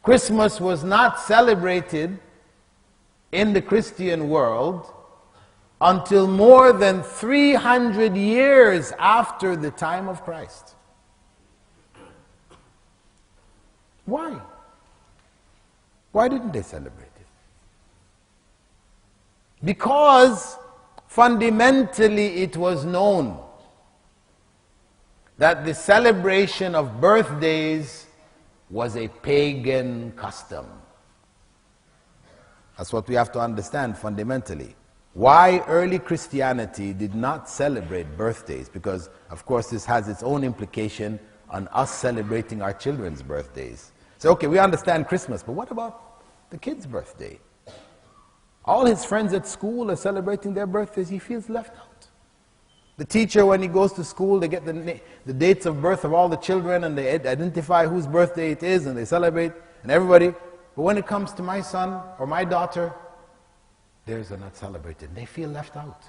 Christmas was not celebrated in the Christian world until more than 300 years after the time of Christ. Why? Why didn't they celebrate it? Because fundamentally it was known that the celebration of birthdays was a pagan custom. That's what we have to understand fundamentally. Why early Christianity did not celebrate birthdays, because of course this has its own implication on us celebrating our children's birthdays. So okay, we understand Christmas, but what about the kid's birthday? All his friends at school are celebrating their birthdays, he feels left out. The teacher, when he goes to school, they get the dates of birth of all the children and they identify whose birthday it is and they celebrate, and everybody. But when it comes to my son or my daughter, theirs are not celebrated. They feel left out.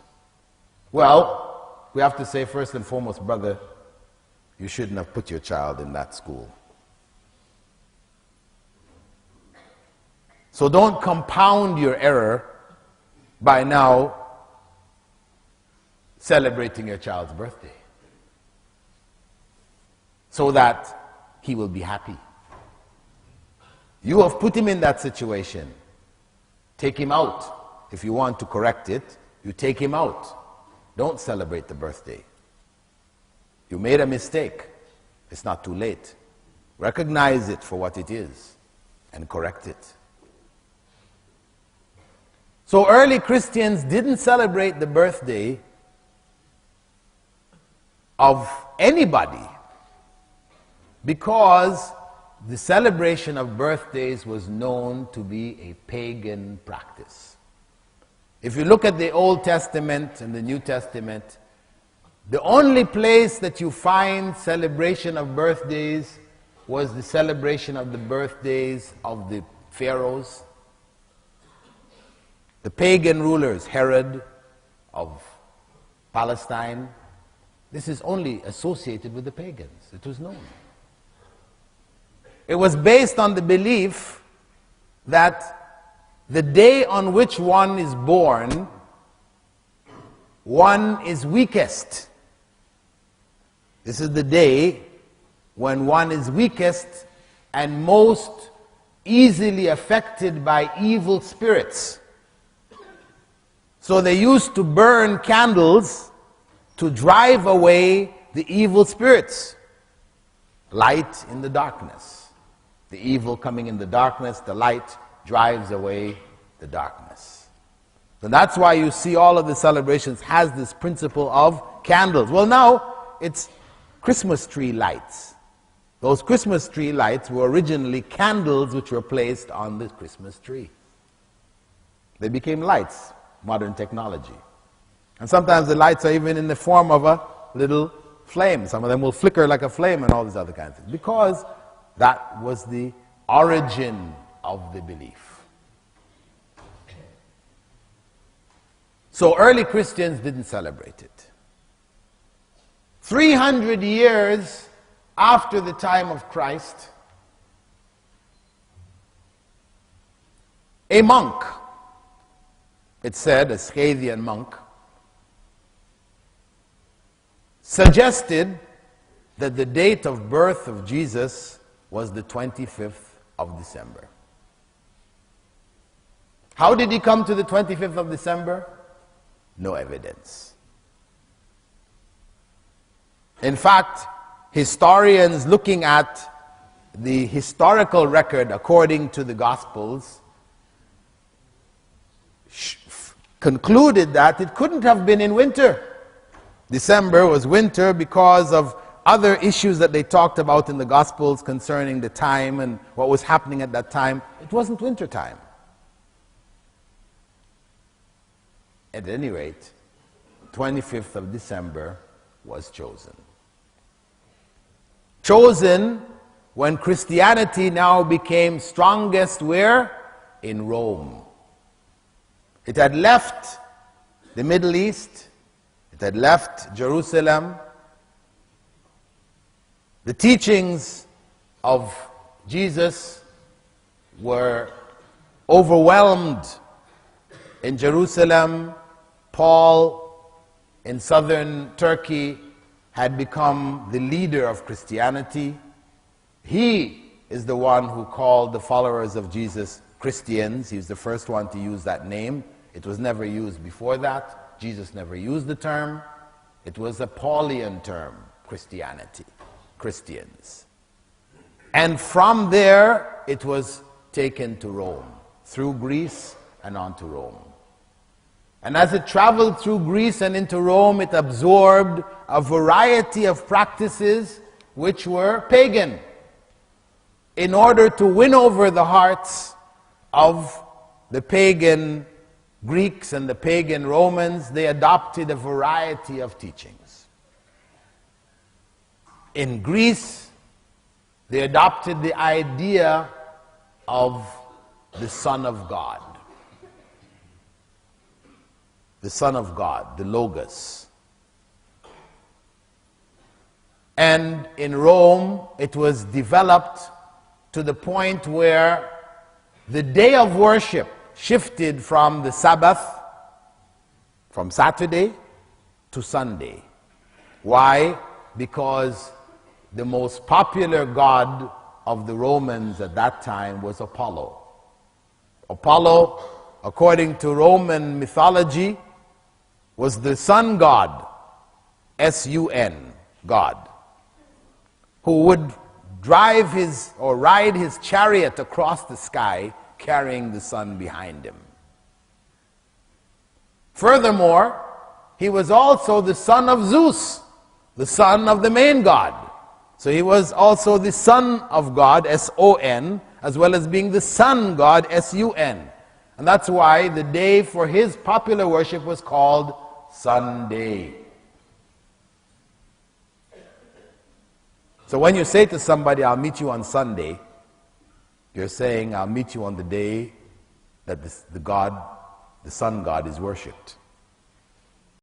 Well, we have to say first and foremost, brother, you shouldn't have put your child in that school. So don't compound your error by now celebrating your child's birthday so that he will be happy. You have put him in that situation. Take him out. If you want to correct it, you take him out. Don't celebrate the birthday. You made a mistake. It's not too late. Recognize it for what it is and correct it. So early Christians didn't celebrate the birthday of anybody because the celebration of birthdays was known to be a pagan practice. If you look at the Old Testament and the New Testament, the only place that you find celebration of birthdays was the celebration of the birthdays of the pharaohs, the pagan rulers, Herod of Palestine. This is only associated with the pagans. It was known. It was based on the belief that the day on which one is born, one is weakest. This is the day when one is weakest and most easily affected by evil spirits. So they used to burn candles to drive away the evil spirits. Light in the darkness. The evil coming in the darkness, the light drives away the darkness. So that's why you see all of the celebrations has this principle of candles. Well, now it's Christmas tree lights. Those Christmas tree lights were originally candles which were placed on the Christmas tree. They became lights, modern technology. And sometimes the lights are even in the form of a little flame. Some of them will flicker like a flame and all these other kinds of things. Because that was the origin of the belief. So early Christians didn't celebrate it. 300 years after the time of Christ, a monk, it said, a Scythian monk, suggested that the date of birth of Jesus was the 25th of December. How did he come to the 25th of December? No evidence. In fact, historians looking at the historical record according to the Gospels concluded that it couldn't have been in winter. December was winter because of other issues that they talked about in the Gospels concerning the time and what was happening at that time. It wasn't winter time. At any rate, 25th of December was chosen. Chosen when Christianity now became strongest where? In Rome. It had left the Middle East. It had left Jerusalem. The teachings of Jesus were overwhelmed. In Jerusalem, Paul in southern Turkey had become the leader of Christianity. He is the one who called the followers of Jesus Christians. He was the first one to use that name. It was never used before that. Jesus never used the term. It was a Paulian term, Christianity, Christians. And from there, it was taken to Rome, through Greece and on to Rome. And as it traveled through Greece and into Rome, it absorbed a variety of practices which were pagan. In order to win over the hearts of the pagan Greeks and the pagan Romans, they adopted a variety of teachings. In Greece, they adopted the idea of the Son of God. The Son of God, the Logos. And in Rome, it was developed to the point where the day of worship shifted from the Sabbath, from Saturday to Sunday. Why? Because the most popular god of the Romans at that time was Apollo. Apollo, according to Roman mythology, was the sun god, S-U-N, God, who would drive his or ride his chariot across the sky carrying the sun behind him. Furthermore, he was also the son of Zeus, the son of the main god. So he was also the son of God, S-O-N, as well as being the sun god, S-U-N. And that's why the day for his popular worship was called Sunday. So when you say to somebody, I'll meet you on Sunday, you're saying, I'll meet you on the day that the sun god is worshipped.